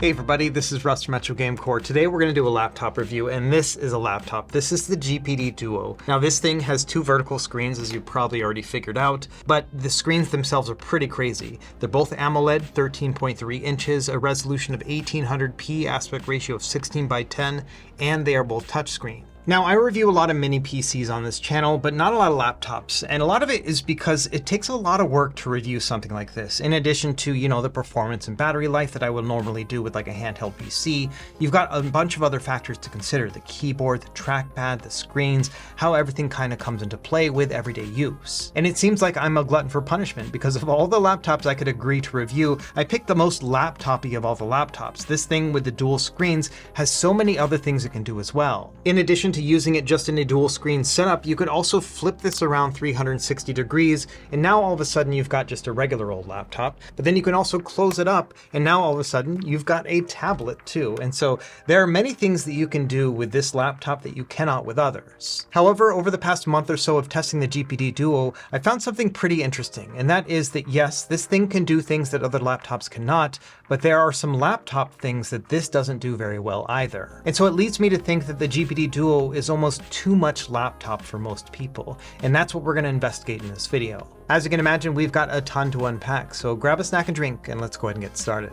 Hey everybody, this is Russ from Metro Game Core. Today we're going to do a laptop review, and this is a laptop. This is the GPD Duo. Now this thing has two vertical screens, as you probably already figured out, but the screens themselves are pretty crazy. They're both AMOLED, 13.3 inches, a resolution of 1800p, aspect ratio of 16:10, and they are both touchscreen. Now, I review a lot of mini PCs on this channel, but not a lot of laptops. And a lot of it is because it takes a lot of work to review something like this. In addition to, the performance and battery life that I would normally do with like a handheld PC, you've got a bunch of other factors to consider. The keyboard, the trackpad, the screens, how everything kind of comes into play with everyday use. And it seems like I'm a glutton for punishment because of all the laptops I could agree to review, I picked the most laptop-y of all the laptops. This thing with the dual screens has so many other things it can do as well. In addition to using it just in a dual screen setup, you could also flip this around 360 degrees, and now all of a sudden you've got just a regular old laptop. But then you can also close it up, and now all of a sudden you've got a tablet too. And so there are many things that you can do with this laptop that you cannot with others. However, over the past month or so of testing the GPD Duo, I found something pretty interesting, and that is that yes, this thing can do things that other laptops cannot, but there are some laptop things that this doesn't do very well either. And so it leads me to think that the GPD Duo is almost too much laptop for most people, and that's what we're going to investigate in this video. As you can imagine, we've got a ton to unpack, so grab a snack and drink and let's go ahead and get started.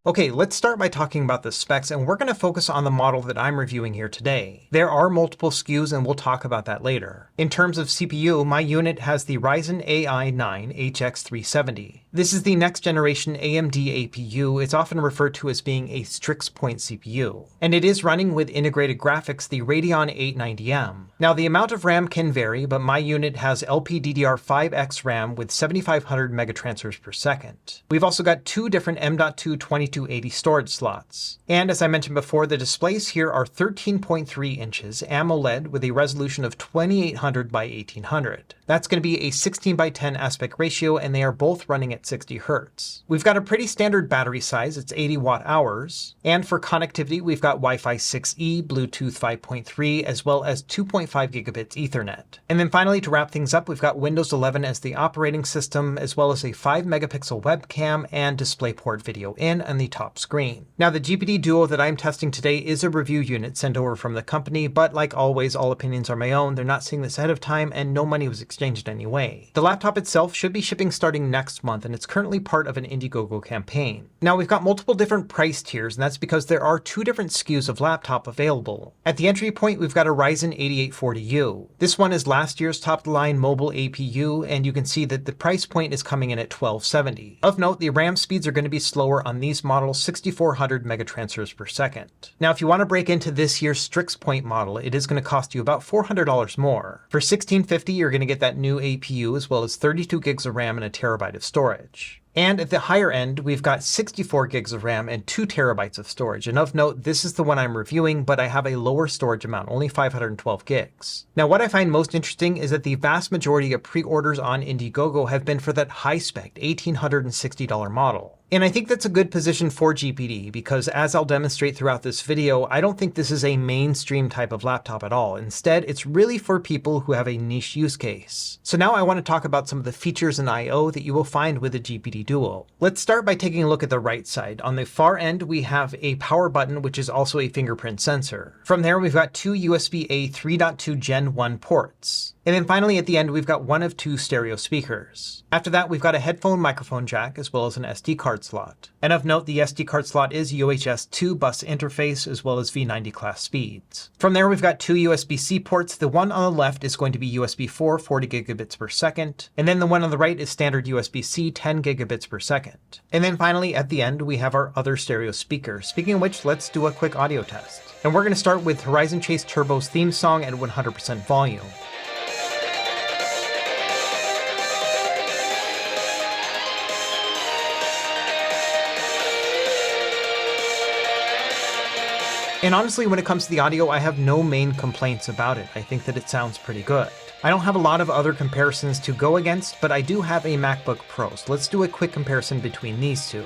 Okay, let's start by talking about the specs, and we're going to focus on the model that I'm reviewing here today. There are multiple SKUs, and we'll talk about that later. In terms of CPU, my unit has the Ryzen AI 9 HX370. This is the next generation AMD APU. It's often referred to as being a Strix Point CPU. And it is running with integrated graphics, the Radeon 890M. Now, the amount of RAM can vary, but my unit has LPDDR5X RAM with 7500 megatransfers per second. We've also got two different M.2 2280 storage slots. And as I mentioned before, the displays here are 13.3 inches AMOLED with a resolution of 2800 by 1800. That's going to be a 16:10 aspect ratio, and they are both running at 60 Hz. We've got a pretty standard battery size, it's 80 watt-hours. And for connectivity, we've got Wi-Fi 6E, Bluetooth 5.3, as well as 2.5 gigabits Ethernet. And then finally, to wrap things up, we've got Windows 11 as the operating system, as well as a 5 megapixel webcam and DisplayPort video in on the top screen. Now, the GPD Duo that I'm testing today is a review unit sent over from the company, but like always, all opinions are my own. They're not seeing this ahead of time, and no money was exchanged anyway. The laptop itself should be shipping starting next month, and it's currently part of an Indiegogo campaign. Now, we've got multiple different price tiers, and that's because there are two different SKUs of laptop available. At the entry point, we've got a Ryzen 8840U. This one is last year's top-of-the-line mobile APU, and you can see that the price point is coming in at $1270. Of note, the RAM speeds are going to be slower on these models, 6400 megatransfers per second. Now, if you want to break into this year's Strix Point model, it is going to cost you about $400 more. For $1650, you're going to get that new APU as well as 32 gigs of RAM and a terabyte of storage. And at the higher end, we've got 64 gigs of RAM and 2 terabytes of storage. And of note, this is the one I'm reviewing, but I have a lower storage amount, only 512 gigs. Now, what I find most interesting is that the vast majority of pre-orders on Indiegogo have been for that high-spec $1,860 model. And I think that's a good position for GPD because, as I'll demonstrate throughout this video, I don't think this is a mainstream type of laptop at all. Instead, it's really for people who have a niche use case. So now I want to talk about some of the features in I/O that you will find with the GPD Duo. Let's start by taking a look at the right side. On the far end, we have a power button, which is also a fingerprint sensor. From there, we've got two USB-A 3.2 Gen 1 ports. And then finally, at the end, we've got one of two stereo speakers. After that, we've got a headphone microphone jack as well as an SD card slot. And of note, the SD card slot is UHS 2 bus interface as well as V90 class speeds. From there, we've got two USB-C ports. The one on the left is going to be USB 4, 40 gigabits per second. And then the one on the right is standard USB-C, 10 gigabits per second. And then finally, at the end, we have our other stereo speaker. Speaking of which, let's do a quick audio test. And we're going to start with Horizon Chase Turbo's theme song at 100% volume. And honestly, when it comes to the audio, I have no main complaints about it. I think that it sounds pretty good. I don't have a lot of other comparisons to go against, but I do have a MacBook Pro, so let's do a quick comparison between these two.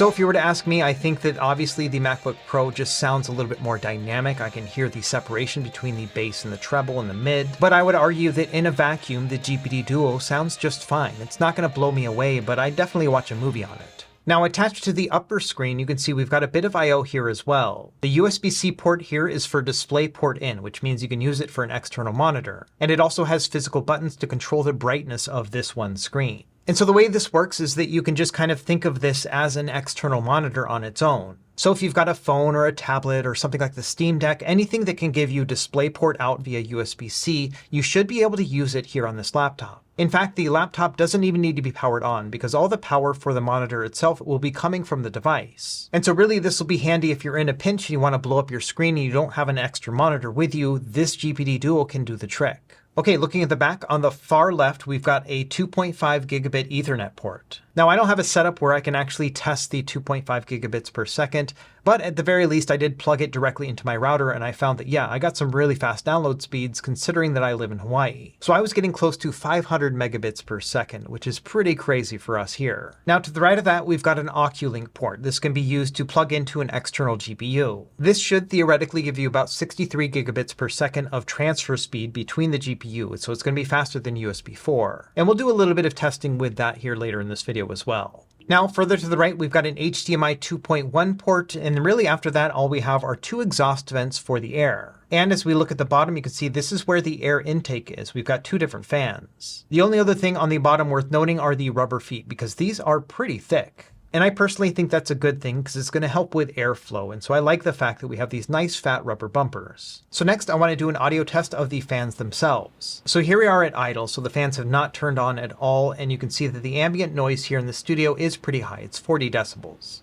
So if you were to ask me, I think that obviously the MacBook Pro just sounds a little bit more dynamic. I can hear the separation between the bass and the treble and the mid, but I would argue that in a vacuum, the GPD Duo sounds just fine. It's not going to blow me away, but I'd definitely watch a movie on it. Now attached to the upper screen, you can see we've got a bit of I/O here as well. The USB-C port here is for DisplayPort in, which means you can use it for an external monitor. And it also has physical buttons to control the brightness of this one screen. And so the way this works is that you can just kind of think of this as an external monitor on its own. So if you've got a phone or a tablet or something like the Steam Deck, anything that can give you DisplayPort out via USB-C, you should be able to use it here on this laptop. In fact, the laptop doesn't even need to be powered on because all the power for the monitor itself will be coming from the device. And so really this will be handy if you're in a pinch and you want to blow up your screen and you don't have an extra monitor with you. This GPD Duo can do the trick. Okay, looking at the back, on the far left, we've got a 2.5 gigabit Ethernet port. Now, I don't have a setup where I can actually test the 2.5 gigabits per second, but at the very least, I did plug it directly into my router, and I found that, yeah, I got some really fast download speeds considering that I live in Hawaii. So I was getting close to 500 megabits per second, which is pretty crazy for us here. Now, to the right of that, we've got an Oculink port. This can be used to plug into an external GPU. This should theoretically give you about 63 gigabits per second of transfer speed between the GPU, so it's going to be faster than USB 4. And we'll do a little bit of testing with that here later in this video as well. Now, further to the right, we've got an HDMI 2.1 port, and really after that, all we have are two exhaust vents for the air. And as we look at the bottom, you can see this is where the air intake is. We've got two different fans. The only other thing on the bottom worth noting are the rubber feet, because these are pretty thick. And I personally think that's a good thing because it's going to help with airflow. And so I like the fact that we have these nice fat rubber bumpers. So next I want to do an audio test of the fans themselves. So here we are at idle. So the fans have not turned on at all. And you can see that the ambient noise here in the studio is pretty high. It's 40 decibels.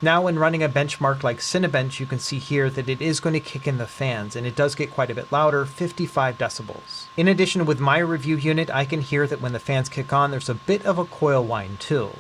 Now when running a benchmark like Cinebench, you can see here that it is going to kick in the fans, and it does get quite a bit louder, 55 decibels. In addition, with my review unit, I can hear that when the fans kick on, there's a bit of a coil whine too.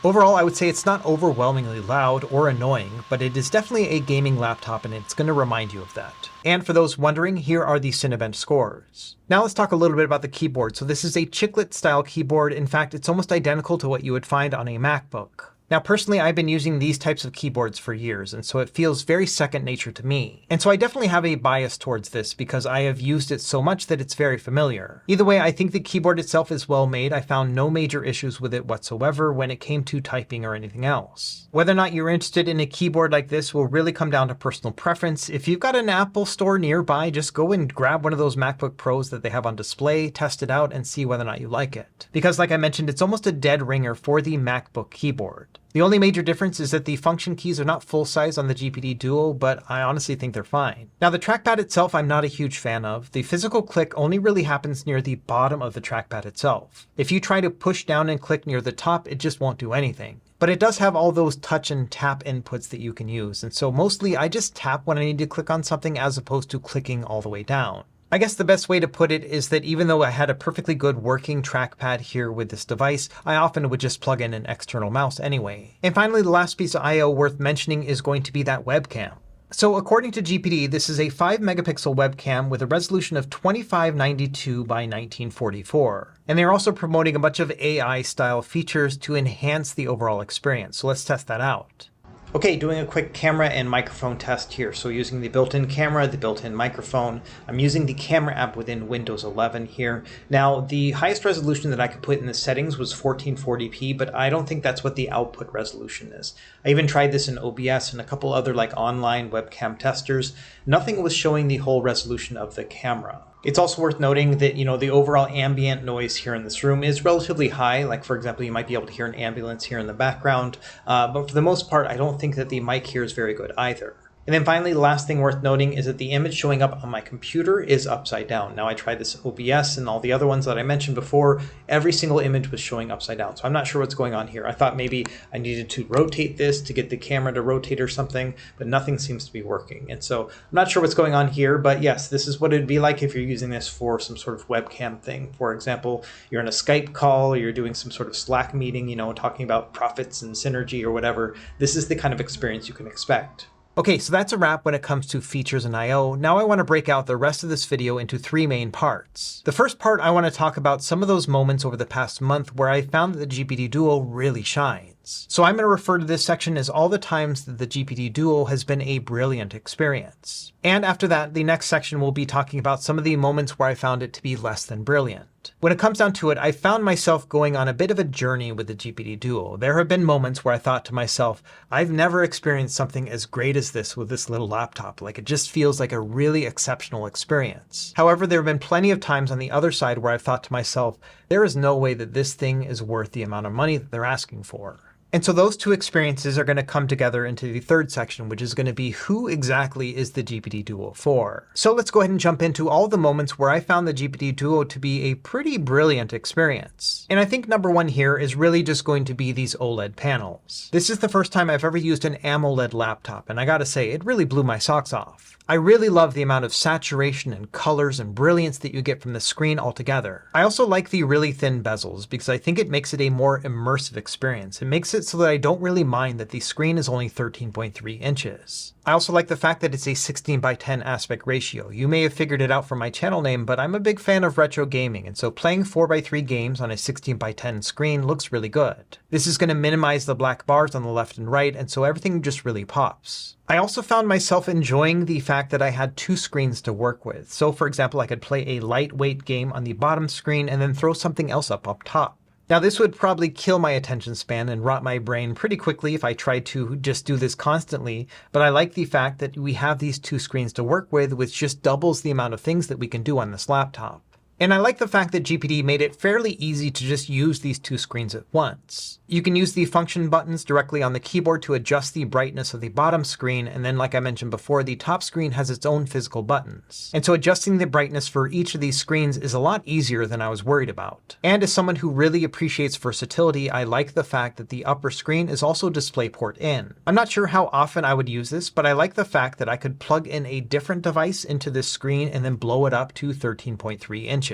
Overall, I would say it's not overwhelmingly loud or annoying, but it is definitely a gaming laptop and it's going to remind you of that. And for those wondering, here are the Cinebench scores. Now let's talk a little bit about the keyboard. So this is a chiclet style keyboard. In fact, it's almost identical to what you would find on a MacBook. Now, personally, I've been using these types of keyboards for years, and so it feels very second nature to me. And so I definitely have a bias towards this because I have used it so much that it's very familiar. Either way, I think the keyboard itself is well made. I found no major issues with it whatsoever when it came to typing or anything else. Whether or not you're interested in a keyboard like this will really come down to personal preference. If you've got an Apple store nearby, just go and grab one of those MacBook Pros that they have on display, test it out, and see whether or not you like it. Because like I mentioned, it's almost a dead ringer for the MacBook keyboard. The only major difference is that the function keys are not full size on the GPD Duo, but I honestly think they're fine. Now the trackpad itself I'm not a huge fan of. The physical click only really happens near the bottom of the trackpad itself. If you try to push down and click near the top, it just won't do anything. But it does have all those touch and tap inputs that you can use, and so mostly I just tap when I need to click on something as opposed to clicking all the way down. I guess the best way to put it is that even though I had a perfectly good working trackpad here with this device, I often would just plug in an external mouse anyway. And finally, the last piece of I/O worth mentioning is going to be that webcam. So according to GPD, this is a 5 megapixel webcam with a resolution of 2592 by 1944. And they're also promoting a bunch of AI style features to enhance the overall experience. So let's test that out. Okay, doing a quick camera and microphone test here. So using the built-in camera, the built-in microphone. I'm using the camera app within Windows 11 here. Now, the highest resolution that I could put in the settings was 1440p, but I don't think that's what the output resolution is. I even tried this in OBS and a couple other like online webcam testers. Nothing was showing the whole resolution of the camera. It's also worth noting that, the overall ambient noise here in this room is relatively high. Like, for example, you might be able to hear an ambulance here in the background. But for the most part, I don't think that the mic here is very good either. And then finally, the last thing worth noting is that the image showing up on my computer is upside down. Now I tried this OBS and all the other ones that I mentioned before, every single image was showing upside down. So I'm not sure what's going on here. I thought maybe I needed to rotate this to get the camera to rotate or something, but nothing seems to be working. And so I'm not sure what's going on here, but yes, this is what it'd be like if you're using this for some sort of webcam thing. For example, you're in a Skype call, or you're doing some sort of Slack meeting, talking about profits and synergy or whatever. This is the kind of experience you can expect. Okay, so that's a wrap when it comes to features and I/O. Now I want to break out the rest of this video into three main parts. The first part, I want to talk about some of those moments over the past month where I found that the GPD Duo really shines. So I'm going to refer to this section as all the times that the GPD Duo has been a brilliant experience. And after that, the next section will be talking about some of the moments where I found it to be less than brilliant. When it comes down to it, I found myself going on a bit of a journey with the GPD Duo. There have been moments where I thought to myself, I've never experienced something as great as this with this little laptop. Like, it just feels like a really exceptional experience. However, there have been plenty of times on the other side where I've thought to myself, there is no way that this thing is worth the amount of money that they're asking for. And so those two experiences are going to come together into the third section, which is going to be who exactly is the GPD Duo for. So let's go ahead and jump into all the moments where I found the GPD Duo to be a pretty brilliant experience. And I think number one here is really just going to be these OLED panels. This is the first time I've ever used an AMOLED laptop, and I gotta say, it really blew my socks off. I really love the amount of saturation and colors and brilliance that you get from the screen altogether. I also like the really thin bezels because I think it makes it a more immersive experience. It makes it so that I don't really mind that the screen is only 13.3 inches. I also like the fact that it's a 16:10 aspect ratio. You may have figured it out from my channel name, but I'm a big fan of retro gaming, and so playing 4:3 games on a 16:10 screen looks really good. This is going to minimize the black bars on the left and right, and so everything just really pops. I also found myself enjoying the fact that I had two screens to work with. So for example, I could play a lightweight game on the bottom screen and then throw something else up top. Now this would probably kill my attention span and rot my brain pretty quickly if I tried to just do this constantly, but I like the fact that we have these two screens to work with, which just doubles the amount of things that we can do on this laptop. And I like the fact that GPD made it fairly easy to just use these two screens at once. You can use the function buttons directly on the keyboard to adjust the brightness of the bottom screen, and then like I mentioned before, the top screen has its own physical buttons. And so adjusting the brightness for each of these screens is a lot easier than I was worried about. And as someone who really appreciates versatility, I like the fact that the upper screen is also DisplayPort in. I'm not sure how often I would use this, but I like the fact that I could plug in a different device into this screen and then blow it up to 13.3 inches.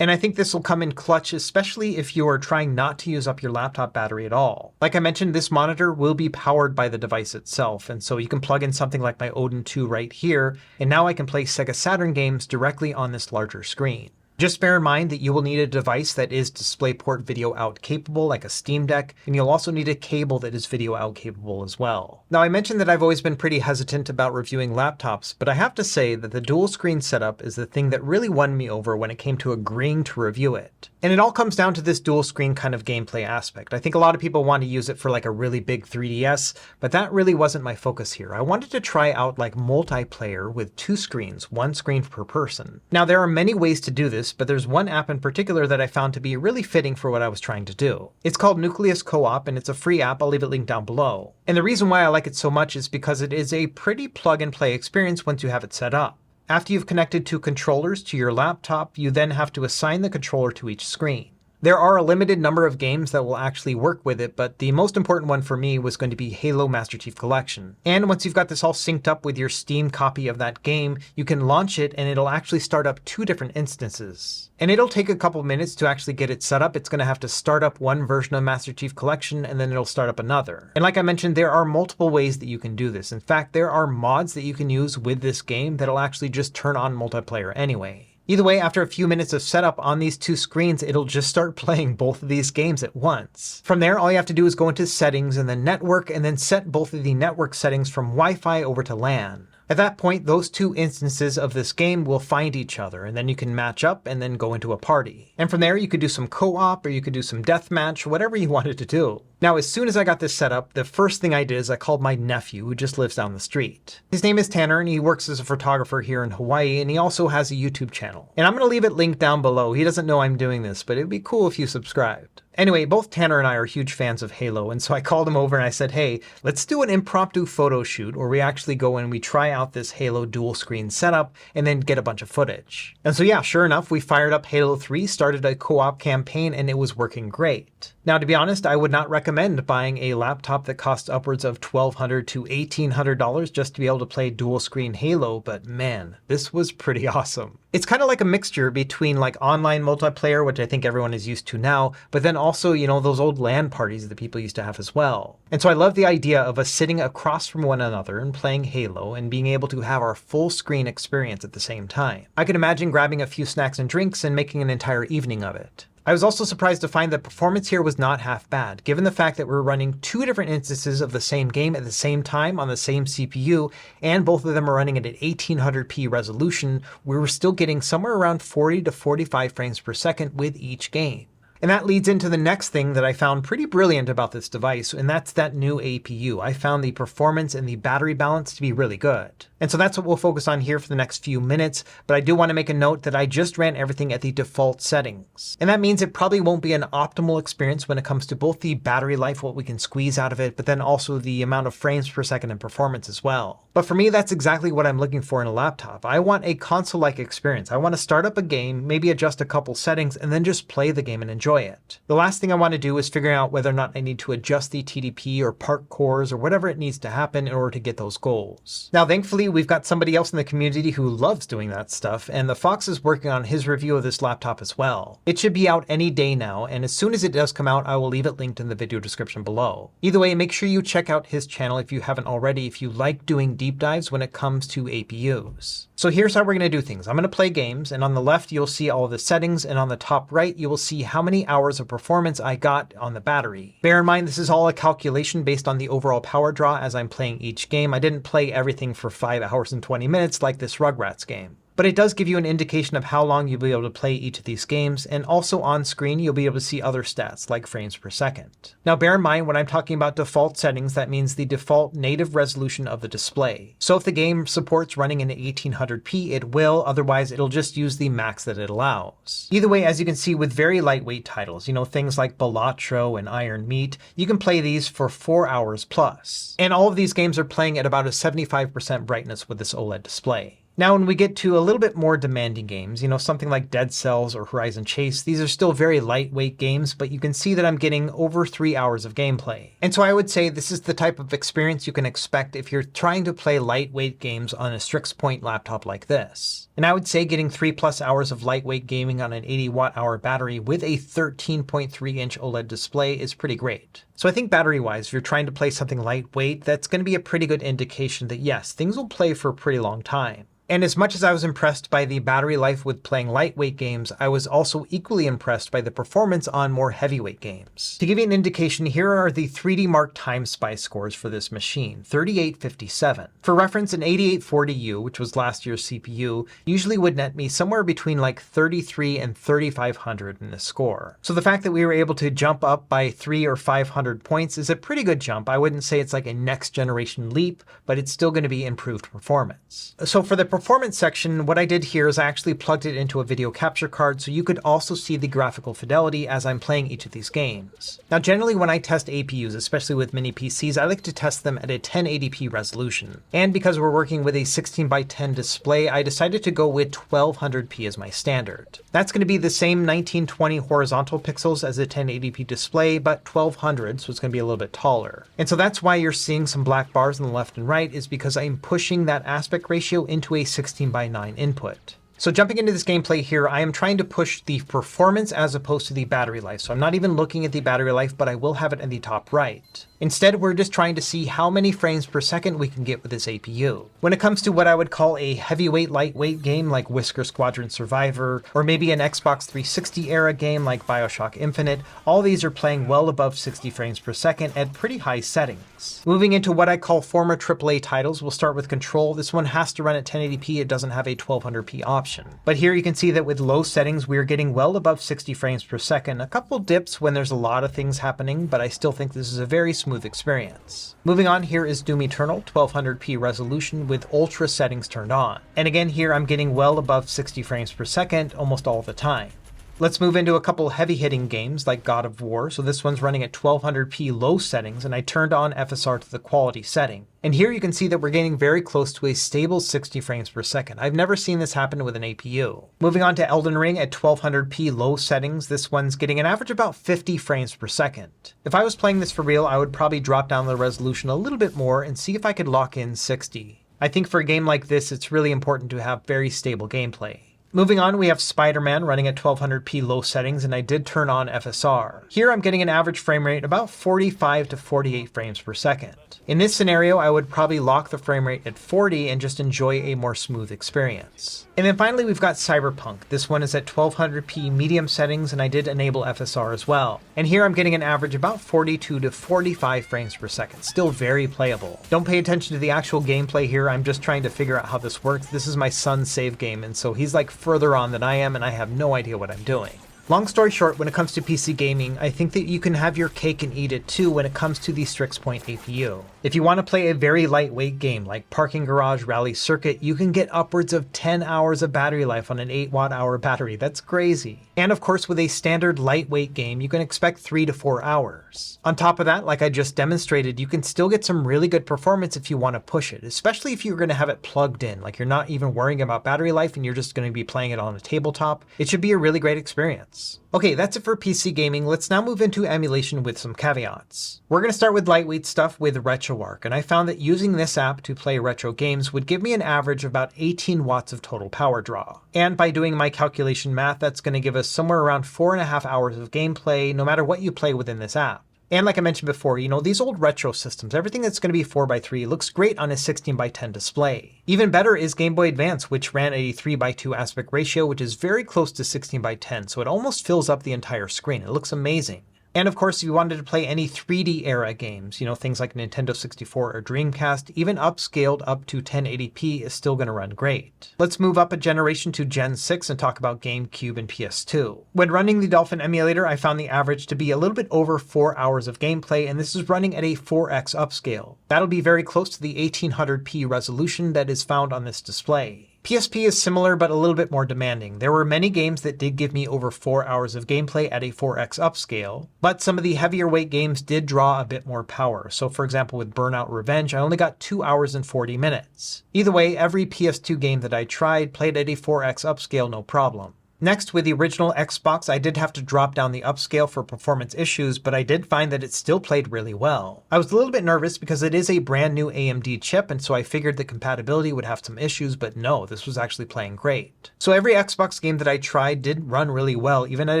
And I think this will come in clutch, especially if you are trying not to use up your laptop battery at all. Like I mentioned, this monitor will be powered by the device itself, and so you can plug in something like my Odin 2 right here, and now I can play Sega Saturn games directly on this larger screen. Just bear in mind that you will need a device that is DisplayPort video out capable, like a Steam Deck, and you'll also need a cable that is video out capable as well. Now I mentioned that I've always been pretty hesitant about reviewing laptops, but I have to say that the dual screen setup is the thing that really won me over when it came to agreeing to review it. And it all comes down to this dual screen kind of gameplay aspect. I think a lot of people want to use it for like a really big 3DS, but that really wasn't my focus here. I wanted to try out like multiplayer with two screens, one screen per person. Now there are many ways to do this, but there's one app in particular that I found to be really fitting for what I was trying to do. It's called Nucleus Co-op, and it's a free app. I'll leave it linked down below. And the reason why I like it so much is because it is a pretty plug and play experience once you have it set up. After you've connected two controllers to your laptop, you then have to assign the controller to each screen. There are a limited number of games that will actually work with it, but the most important one for me was going to be Halo Master Chief Collection. And once you've got this all synced up with your Steam copy of that game, you can launch it and it'll actually start up two different instances. And it'll take a couple minutes to actually get it set up. It's going to have to start up one version of Master Chief Collection and then it'll start up another. And like I mentioned, there are multiple ways that you can do this. In fact, there are mods that you can use with this game that'll actually just turn on multiplayer anyway. Either way, after a few minutes of setup on these two screens, it'll just start playing both of these games at once. From there, all you have to do is go into settings and then network, and then set both of the network settings from Wi-Fi over to LAN. At that point, those two instances of this game will find each other, and then you can match up and then go into a party. And from there, you could do some co-op, or you could do some deathmatch, whatever you wanted to do. Now, as soon as I got this set up, the first thing I did is I called my nephew, who just lives down the street. His name is Tanner, and he works as a photographer here in Hawaii, and he also has a YouTube channel. And I'm going to leave it linked down below. He doesn't know I'm doing this, but it'd be cool if you subscribed. Anyway, both Tanner and I are huge fans of Halo, and so I called him over and I said, hey, let's do an impromptu photo shoot where we actually go and we try out this Halo dual screen setup and then get a bunch of footage. And so yeah, sure enough, we fired up Halo 3, started a co-op campaign, and it was working great. Now, to be honest, I would not recommend recommend buying a laptop that costs upwards of $1,200 to $1,800 just to be able to play dual screen Halo, but man, this was pretty awesome. It's kind of like a mixture between like online multiplayer, which I think everyone is used to now, but then also, those old LAN parties that people used to have as well. And so I love the idea of us sitting across from one another and playing Halo and being able to have our full screen experience at the same time. I can imagine grabbing a few snacks and drinks and making an entire evening of it. I was also surprised to find that performance here was not half bad, given the fact that we're running 2 different instances of the same game at the same time on the same CPU, and both of them are running at an 1800p resolution. We were still getting somewhere around 40 to 45 frames per second with each game. And that leads into the next thing that I found pretty brilliant about this device, and that's that new APU. I found the performance and the battery balance to be really good. And so that's what we'll focus on here for the next few minutes, but I do want to make a note that I just ran everything at the default settings. And that means it probably won't be an optimal experience when it comes to both the battery life, what we can squeeze out of it, but then also the amount of frames per second and performance as well. But for me, that's exactly what I'm looking for in a laptop. I want a console-like experience. I want to start up a game, maybe adjust a couple settings, and then just play the game and enjoy it. The last thing I want to do is figuring out whether or not I need to adjust the TDP or park cores or whatever it needs to happen in order to get those goals. Now, thankfully, we've got somebody else in the community who loves doing that stuff, and the Fox is working on his review of this laptop as well. It should be out any day now, and as soon as it does come out, I will leave it linked in the video description below. Either way, make sure you check out his channel if you haven't already, if you like doing deep dives when it comes to APUs. So here's how we're going to do things. I'm going to play games, and on the left, you'll see all the settings, and on the top right, you will see how many hours of performance I got on the battery. Bear in mind, this is all a calculation based on the overall power draw as I'm playing each game. I didn't play everything for 5 hours and 20 minutes like this Rugrats game. But it does give you an indication of how long you'll be able to play each of these games, and also on screen you'll be able to see other stats like frames per second. Now bear in mind, when I'm talking about default settings, that means the default native resolution of the display. So if the game supports running in 1800p, it will, otherwise it'll just use the max that it allows. Either way, as you can see with very lightweight titles, things like Balatro and Iron Meat, you can play these for 4 hours plus. And all of these games are playing at about a 75% brightness with this OLED display. Now, when we get to a little bit more demanding games, something like Dead Cells or Horizon Chase, these are still very lightweight games, but you can see that I'm getting over 3 hours of gameplay. And so I would say this is the type of experience you can expect if you're trying to play lightweight games on a Strix Point laptop like this. And I would say getting 3+ hours of lightweight gaming on an 80 watt-hour battery with a 13.3-inch OLED display is pretty great. So I think battery-wise, if you're trying to play something lightweight, that's going to be a pretty good indication that yes, things will play for a pretty long time. And as much as I was impressed by the battery life with playing lightweight games, I was also equally impressed by the performance on more heavyweight games. To give you an indication, here are the 3D Mark Time Spice scores for this machine, 3857. For reference, an 8840U, which was last year's CPU, usually would net me somewhere between like 33 and 3500 in this score. So the fact that we were able to jump up by 300 or 500 points is a pretty good jump. I wouldn't say it's like a next generation leap, but it's still going to be improved performance. So for the performance section, what I did here is I actually plugged it into a video capture card so you could also see the graphical fidelity as I'm playing each of these games. Now generally when I test APUs, especially with mini PCs, I like to test them at a 1080p resolution. And because we're working with a 16:10 display, I decided to go with 1200p as my standard. That's going to be the same 1920 horizontal pixels as a 1080p display, but 1200, so it's going to be a little bit taller. And so that's why you're seeing some black bars on the left and right, is because I'm pushing that aspect ratio into a 16:9 input. So jumping into this gameplay here, I am trying to push the performance as opposed to the battery life. So I'm not even looking at the battery life, but I will have it in the top right. Instead, we're just trying to see how many frames per second we can get with this APU. When it comes to what I would call a heavyweight, lightweight game like Whisker Squadron Survivor, or maybe an Xbox 360 era game like BioShock Infinite, all these are playing well above 60 frames per second at pretty high settings. Moving into what I call former AAA titles, we'll start with Control. This one has to run at 1080p, it doesn't have a 1200p option. But here you can see that with low settings, we're getting well above 60 frames per second. A couple dips when there's a lot of things happening, but I still think this is a very smooth experience. Moving on, here is Doom Eternal, 1200p resolution with ultra settings turned on. And again, here I'm getting well above 60 frames per second almost all the time. Let's move into a couple heavy-hitting games like God of War. So this one's running at 1200p low settings, and I turned on FSR to the quality setting. And here you can see that we're getting very close to a stable 60 frames per second. I've never seen this happen with an APU. Moving on to Elden Ring at 1200p low settings, this one's getting an average about 50 frames per second. If I was playing this for real, I would probably drop down the resolution a little bit more and see if I could lock in 60. I think for a game like this, it's really important to have very stable gameplay. Moving on, we have Spider-Man running at 1200p low settings, and I did turn on FSR. Here I'm getting an average frame rate about 45 to 48 frames per second. In this scenario, I would probably lock the frame rate at 40 and just enjoy a more smooth experience. And then finally, we've got Cyberpunk. This one is at 1200p medium settings, and I did enable FSR as well. And here I'm getting an average about 42 to 45 frames per second. Still very playable. Don't pay attention to the actual gameplay here. I'm just trying to figure out how this works. This is my son's save game, and so he's like further on than I am, and I have no idea what I'm doing. Long story short, when it comes to PC gaming, I think that you can have your cake and eat it too when it comes to the Strix Point APU. If you want to play a very lightweight game like Parking Garage Rally Circuit, you can get upwards of 10 hours of battery life on an 8 watt-hour battery. That's crazy. And of course, with a standard lightweight game, you can expect 3 to 4 hours. On top of that, like I just demonstrated, you can still get some really good performance if you want to push it, especially if you're going to have it plugged in, like you're not even worrying about battery life and you're just going to be playing it on a tabletop. It should be a really great experience. Okay, that's it for PC gaming. Let's now move into emulation with some caveats. We're going to start with lightweight stuff with RetroArch, and I found that using this app to play retro games would give me an average of about 18 watts of total power draw. And by doing my calculation math, that's going to give us somewhere around 4.5 hours of gameplay, no matter what you play within this app. And like I mentioned before, these old retro systems, everything that's going to be 4x3 looks great on a 16x10 display. Even better is Game Boy Advance, which ran at a 3x2 aspect ratio, which is very close to 16x10, so it almost fills up the entire screen. It looks amazing. And of course, if you wanted to play any 3D era games, things like Nintendo 64 or Dreamcast, even upscaled up to 1080p is still going to run great. Let's move up a generation to Gen 6 and talk about GameCube and PS2. When running the Dolphin emulator, I found the average to be a little bit over 4 hours of gameplay, and this is running at a 4x upscale. That'll be very close to the 1800p resolution that is found on this display. PSP is similar but a little bit more demanding. There were many games that did give me over 4 hours of gameplay at a 4x upscale, but some of the heavier weight games did draw a bit more power. So for example with Burnout Revenge, I only got 2 hours and 40 minutes. Either way, every PS2 game that I tried played at a 4x upscale no problem. Next, with the original Xbox, I did have to drop down the upscale for performance issues, but I did find that it still played really well. I was a little bit nervous because it is a brand new AMD chip, and so I figured the compatibility would have some issues, but no, this was actually playing great. So every Xbox game that I tried did run really well, even at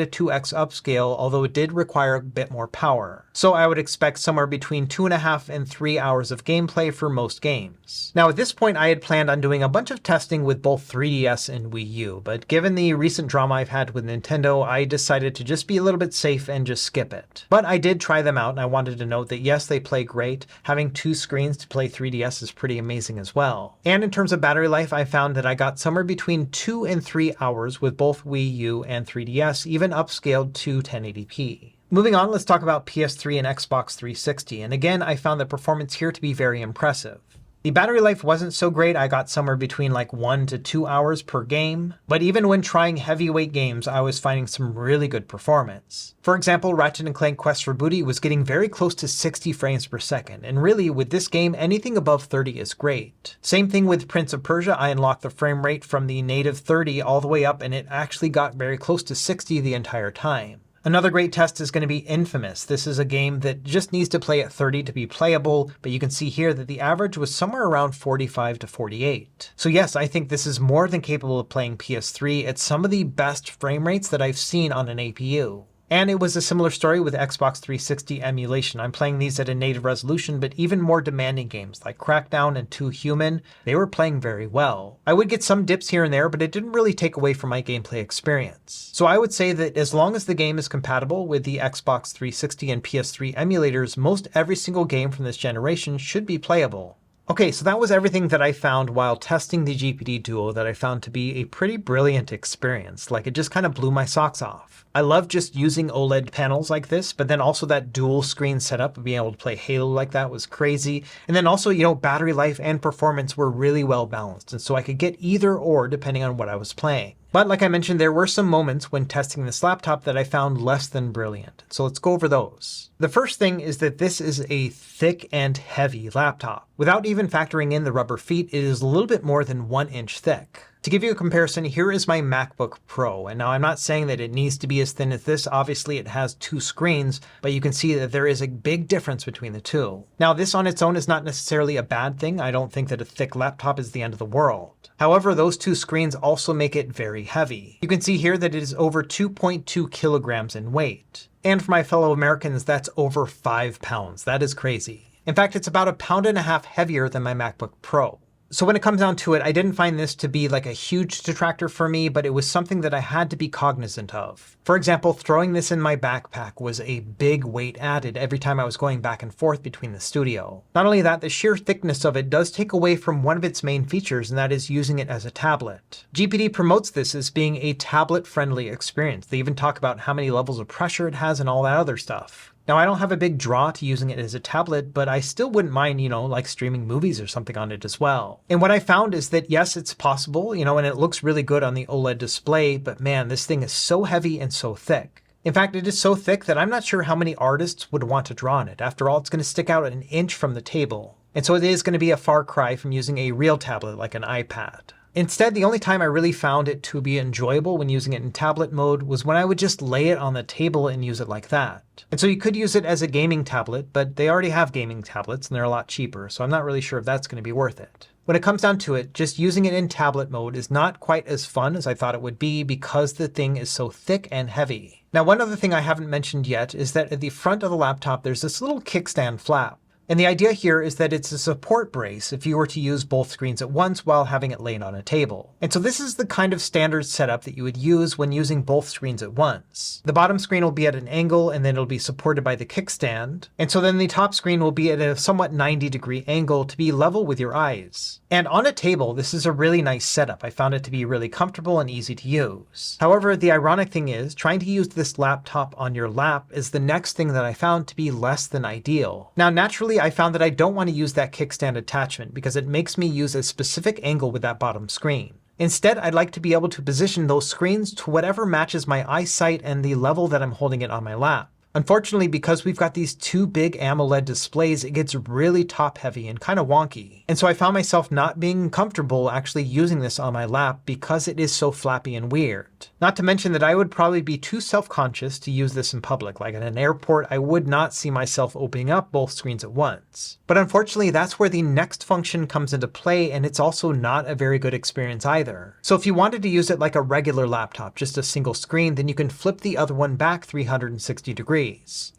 a 2x upscale, although it did require a bit more power. So I would expect somewhere between 2.5 and 3 hours of gameplay for most games. Now at this point, I had planned on doing a bunch of testing with both 3DS and Wii U, but given the recent drama I've had with Nintendo, I decided to just be a little bit safe and just skip it. But I did try them out, and I wanted to note that yes, they play great. Having 2 screens to play 3DS is pretty amazing as well. And in terms of battery life, I found that I got somewhere between 2 and 3 hours with both Wii U and 3DS, even upscaled to 1080p. Moving on, let's talk about PS3 and Xbox 360, and again, I found the performance here to be very impressive. The battery life wasn't so great. I got somewhere between like 1 to 2 hours per game, but even when trying heavyweight games, I was finding some really good performance. For example, Ratchet & Clank Quest for Booty was getting very close to 60 frames per second, and really with this game, anything above 30 is great. Same thing with Prince of Persia. I unlocked the frame rate from the native 30 all the way up, and it actually got very close to 60 the entire time. Another great test is going to be Infamous. This is a game that just needs to play at 30 to be playable, but you can see here that the average was somewhere around 45 to 48. So yes, I think this is more than capable of playing PS3 at some of the best frame rates that I've seen on an APU. And it was a similar story with Xbox 360 emulation. I'm playing these at a native resolution, but even more demanding games like Crackdown and 2 Human, they were playing very well. I would get some dips here and there, but it didn't really take away from my gameplay experience. So I would say that as long as the game is compatible with the Xbox 360 and PS3 emulators, most every single game from this generation should be playable. Okay, so that was everything that I found while testing the GPD Duo that I found to be a pretty brilliant experience. Like, it just kind of blew my socks off. I love just using OLED panels like this, but then also that dual screen setup of being able to play Halo like that was crazy. And then also, battery life and performance were really well balanced, and so I could get either or depending on what I was playing. But like I mentioned, there were some moments when testing this laptop that I found less than brilliant. So let's go over those. The first thing is that this is a thick and heavy laptop. Without even factoring in the rubber feet, it is a little bit more than 1 inch thick. To give you a comparison, here is my MacBook Pro. And now I'm not saying that it needs to be as thin as this. Obviously, it has 2 screens, but you can see that there is a big difference between the two. Now, this on its own is not necessarily a bad thing. I don't think that a thick laptop is the end of the world. However, those 2 screens also make it very heavy. You can see here that it is over 2.2 kilograms in weight. And for my fellow Americans, that's over 5 pounds. That is crazy. In fact, it's about 1.5 pounds heavier than my MacBook Pro. So when it comes down to it, I didn't find this to be like a huge detractor for me, but it was something that I had to be cognizant of. For example, throwing this in my backpack was a big weight added every time I was going back and forth between the studio. Not only that, the sheer thickness of it does take away from one of its main features, and that is using it as a tablet. GPD promotes this as being a tablet-friendly experience. They even talk about how many levels of pressure it has and all that other stuff. Now, I don't have a big draw to using it as a tablet, but I still wouldn't mind, like streaming movies or something on it as well. And what I found is that, yes, it's possible, and it looks really good on the OLED display, but man, this thing is so heavy and so thick. In fact, it is so thick that I'm not sure how many artists would want to draw on it. After all, it's going to stick out 1 inch from the table. And so it is going to be a far cry from using a real tablet like an iPad. Instead, the only time I really found it to be enjoyable when using it in tablet mode was when I would just lay it on the table and use it like that. And so you could use it as a gaming tablet, but they already have gaming tablets and they're a lot cheaper, so I'm not really sure if that's going to be worth it. When it comes down to it, just using it in tablet mode is not quite as fun as I thought it would be because the thing is so thick and heavy. Now, one other thing I haven't mentioned yet is that at the front of the laptop, there's this little kickstand flap. And the idea here is that it's a support brace if you were to use both screens at once while having it laid on a table. And so this is the kind of standard setup that you would use when using both screens at once. The bottom screen will be at an angle and then it'll be supported by the kickstand. And so then the top screen will be at a somewhat 90-degree angle to be level with your eyes. And on a table, this is a really nice setup. I found it to be really comfortable and easy to use. However, the ironic thing is trying to use this laptop on your lap is the next thing that I found to be less than ideal. Now, naturally, I found that I don't want to use that kickstand attachment because it makes me use a specific angle with that bottom screen. Instead, I'd like to be able to position those screens to whatever matches my eyesight and the level that I'm holding it on my lap. Unfortunately, because we've got these 2 big AMOLED displays, it gets really top heavy and kind of wonky. And so I found myself not being comfortable actually using this on my lap because it is so flappy and weird. Not to mention that I would probably be too self-conscious to use this in public. Like at an airport, I would not see myself opening up both screens at once. But unfortunately, that's where the next function comes into play, and it's also not a very good experience either. So if you wanted to use it like a regular laptop, just a single screen, then you can flip the other one back 360 degrees.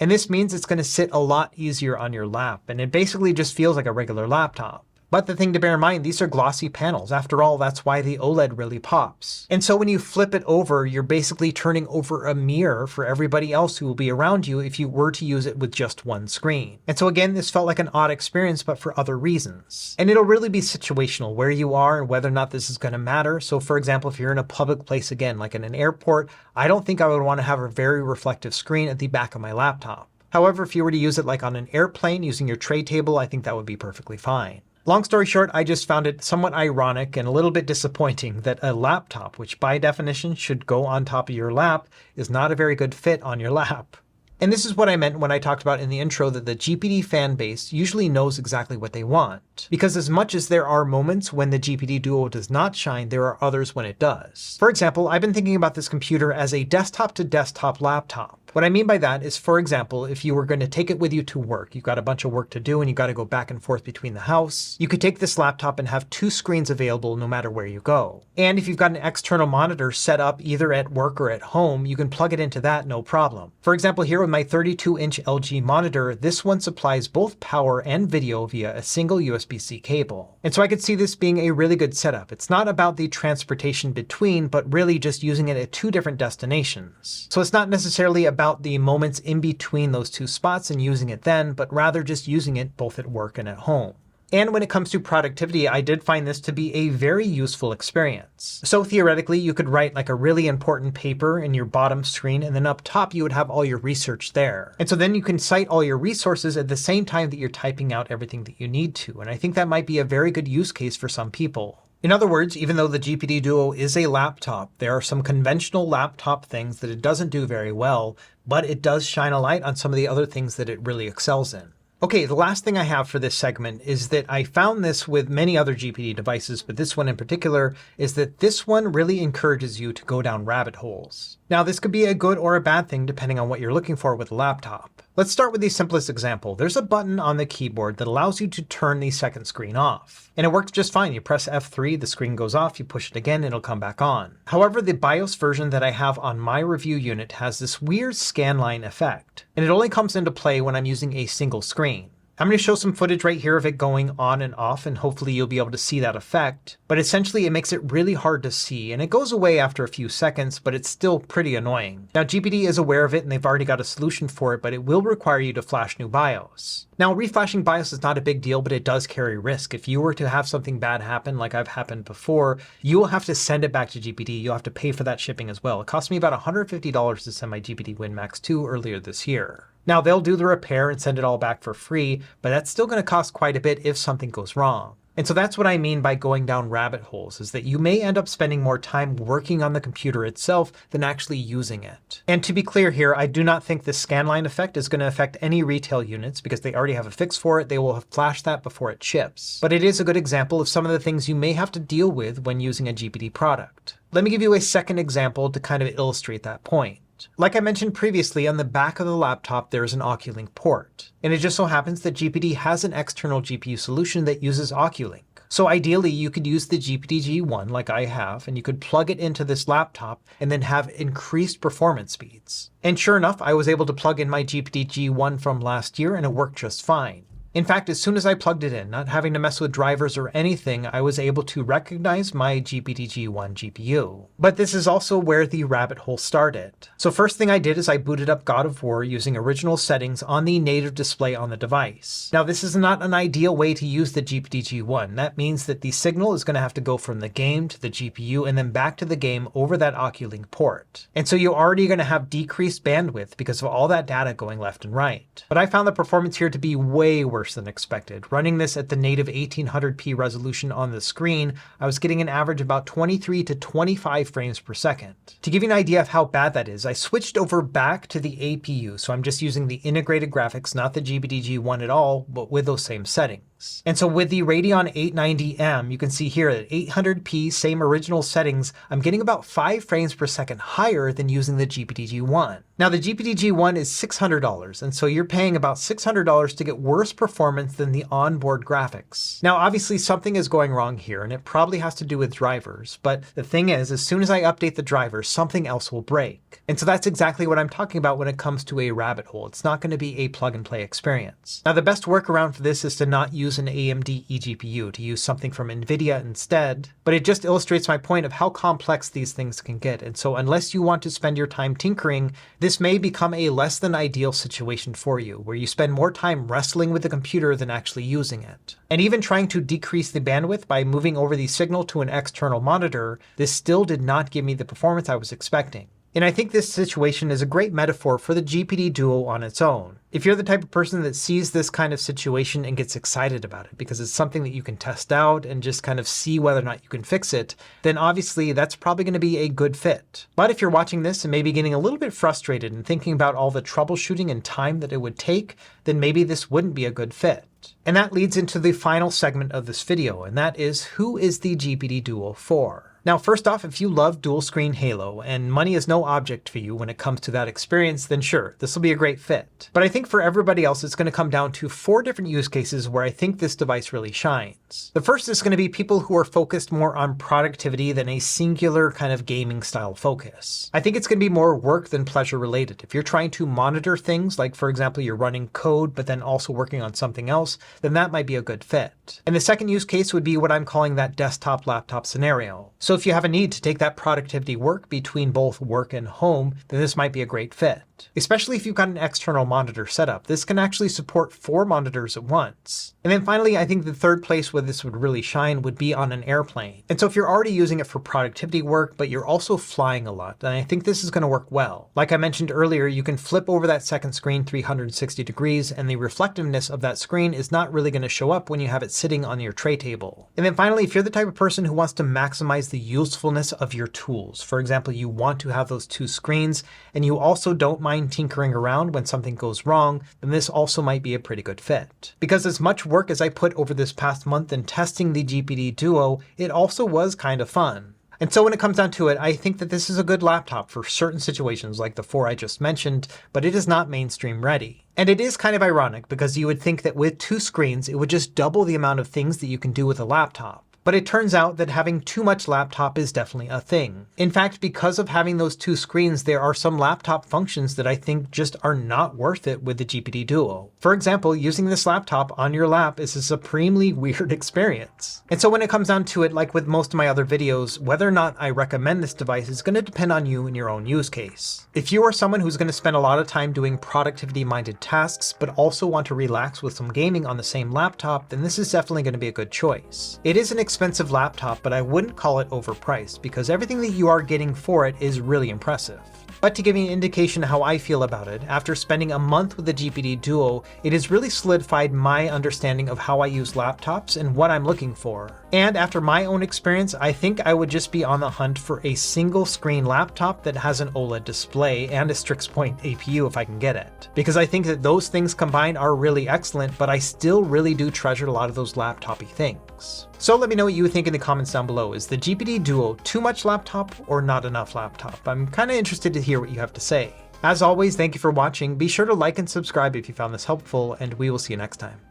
And this means it's going to sit a lot easier on your lap, and it basically just feels like a regular laptop. But the thing to bear in mind, these are glossy panels. After all, that's why the OLED really pops. And so when you flip it over, you're basically turning over a mirror for everybody else who will be around you if you were to use it with just one screen. And so again, this felt like an odd experience, but for other reasons. And it'll really be situational where you are and whether or not this is going to matter. So for example, if you're in a public place again, like in an airport, I don't think I would want to have a very reflective screen at the back of my laptop. However, if you were to use it like on an airplane using your tray table, I think that would be perfectly fine. Long story short, I just found it somewhat ironic and a little bit disappointing that a laptop, which by definition should go on top of your lap, is not a very good fit on your lap. And this is what I meant when I talked about in the intro that the GPD fan base usually knows exactly what they want. Because as much as there are moments when the GPD Duo does not shine, there are others when it does. For example, I've been thinking about this computer as a desktop-to-desktop laptop. What I mean by that is, for example, if you were going to take it with you to work, you've got a bunch of work to do and you got to go back and forth between the house, you could take this laptop and have 2 screens available no matter where you go. And if you've got an external monitor set up either at work or at home, you can plug it into that no problem. For example, here with my 32-inch LG monitor, this one supplies both power and video via a single USB-C cable. And so I could see this being a really good setup. It's not about the transportation between, but really just using it at 2 different destinations. So it's not necessarily about the moments in between those 2 spots and using it then, but rather just using it both at work and at home. And when it comes to productivity, I did find this to be a very useful experience. So theoretically, you could write like a really important paper in your bottom screen, and then up top you would have all your research there. And so then you can cite all your resources at the same time that you're typing out everything that you need to. And I think that might be a very good use case for some people. In other words, even though the GPD Duo is a laptop, there are some conventional laptop things that it doesn't do very well, but it does shine a light on some of the other things that it really excels in. Okay, the last thing I have for this segment is that I found this with many other GPD devices, but this one in particular is that this one really encourages you to go down rabbit holes. Now, this could be a good or a bad thing depending on what you're looking for with a laptop. Let's start with the simplest example. There's a button on the keyboard that allows you to turn the second screen off. And it works just fine. You press F3, the screen goes off, you push it again, it'll come back on. However, the BIOS version that I have on my review unit has this weird scanline effect. And it only comes into play when I'm using a single screen. I'm going to show some footage right here of it going on and off, and hopefully you'll be able to see that effect. But essentially it makes it really hard to see, and it goes away after a few seconds, but it's still pretty annoying. Now GPD is aware of it and they've already got a solution for it, but it will require you to flash new BIOS. Now reflashing BIOS is not a big deal, but it does carry risk. If you were to have something bad happen, like I've happened before, you will have to send it back to GPD. You'll have to pay for that shipping as well. It cost me about $150 to send my GPD Win Max 2 earlier this year. Now they'll do the repair and send it all back for free, but that's still going to cost quite a bit if something goes wrong. And so that's what I mean by going down rabbit holes, is that you may end up spending more time working on the computer itself than actually using it. And to be clear here, I do not think the scanline effect is going to affect any retail units because they already have a fix for it. They will have flashed that before it ships. But it is a good example of some of the things you may have to deal with when using a GPD product. Let me give you a second example to kind of illustrate that point. Like I mentioned previously, on the back of the laptop there is an Oculink port. And it just so happens that GPD has an external GPU solution that uses Oculink. So ideally you could use the GPD G1 like I have, and you could plug it into this laptop and then have increased performance speeds. And sure enough, I was able to plug in my GPD G1 from last year and it worked just fine. In fact, as soon as I plugged it in, not having to mess with drivers or anything, I was able to recognize my GPD G1 GPU. But this is also where the rabbit hole started. So first thing I did is I booted up God of War using original settings on the native display on the device. Now this is not an ideal way to use the GPD G1. That means that the signal is going to have to go from the game to the GPU and then back to the game over that Oculink port. And so you're already going to have decreased bandwidth because of all that data going left and right. But I found the performance here to be way worse than expected. Running this at the native 1800p resolution on the screen, I was getting an average about 23 to 25 frames per second. To give you an idea of how bad that is, I switched over back to the APU, so I'm just using the integrated graphics, not the GPD G1 at all, but with those same settings. And so with the Radeon 890M, you can see here at 800p, same original settings, I'm getting about 5 frames per second higher than using the GPD G1. Now the GPD G1 is $600, and so you're paying about $600 to get worse performance than the onboard graphics. Now obviously something is going wrong here, and it probably has to do with drivers, but the thing is, as soon as I update the drivers, something else will break. And so that's exactly what I'm talking about when it comes to a rabbit hole. It's not going to be a plug and play experience. Now the best workaround for this is to not use an AMD eGPU, to use something from NVIDIA instead, but it just illustrates my point of how complex these things can get. And so unless you want to spend your time tinkering, this may become a less than ideal situation for you, where you spend more time wrestling with the computer than actually using it. And even trying to decrease the bandwidth by moving over the signal to an external monitor, this still did not give me the performance I was expecting. And I think this situation is a great metaphor for the GPD Duo on its own. If you're the type of person that sees this kind of situation and gets excited about it because it's something that you can test out and just kind of see whether or not you can fix it, then obviously that's probably going to be a good fit. But if you're watching this and maybe getting a little bit frustrated and thinking about all the troubleshooting and time that it would take, then maybe this wouldn't be a good fit. And that leads into the final segment of this video, and that is, who is the GPD Duo for? Now, first off, if you love dual screen Halo and money is no object for you when it comes to that experience, then sure, this will be a great fit. But I think for everybody else, it's going to come down to 4 different use cases where I think this device really shines. The first is going to be people who are focused more on productivity than a singular kind of gaming style focus. I think it's going to be more work than pleasure related. If you're trying to monitor things, like for example, you're running code, but then also working on something else, then that might be a good fit. And the second use case would be what I'm calling that desktop laptop scenario. So if you have a need to take that productivity work between both work and home, then this might be a great fit. it. Especially if you've got an external monitor setup, this can actually support 4 monitors at once. And then finally, I think the third place where this would really shine would be on an airplane. And so if you're already using it for productivity work, but you're also flying a lot, then I think this is going to work well. Like I mentioned earlier, you can flip over that second screen 360 degrees, and the reflectiveness of that screen is not really going to show up when you have it sitting on your tray table. And then finally, if you're the type of person who wants to maximize the usefulness of your tools, for example, you want to have those 2 screens, and you also don't mind tinkering around when something goes wrong, then this also might be a pretty good fit. Because as much work as I put over this past month in testing the GPD Duo, it also was kind of fun. And so when it comes down to it, I think that this is a good laptop for certain situations like the 4 I just mentioned, but it is not mainstream ready. And it is kind of ironic because you would think that with 2 screens, it would just double the amount of things that you can do with a laptop. But it turns out that having too much laptop is definitely a thing. In fact, because of having those 2 screens, there are some laptop functions that I think just are not worth it with the GPD Duo. For example, using this laptop on your lap is a supremely weird experience. And so when it comes down to it, like with most of my other videos, whether or not I recommend this device is going to depend on you and your own use case. If you are someone who's going to spend a lot of time doing productivity-minded tasks, but also want to relax with some gaming on the same laptop, then this is definitely going to be a good choice. It is an expensive laptop, but I wouldn't call it overpriced because everything that you are getting for it is really impressive. But to give you an indication of how I feel about it, after spending a month with the GPD Duo, it has really solidified my understanding of how I use laptops and what I'm looking for. And after my own experience, I think I would just be on the hunt for a single screen laptop that has an OLED display and a Strix Point APU if I can get it. Because I think that those things combined are really excellent, but I still really do treasure a lot of those laptopy things. So let me know what you think in the comments down below. Is the GPD Duo too much laptop or not enough laptop? I'm kind of interested to hear what you have to say. As always, thank you for watching. Be sure to like and subscribe if you found this helpful, and we will see you next time.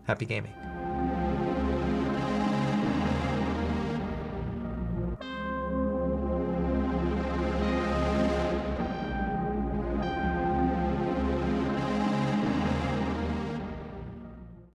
Happy gaming.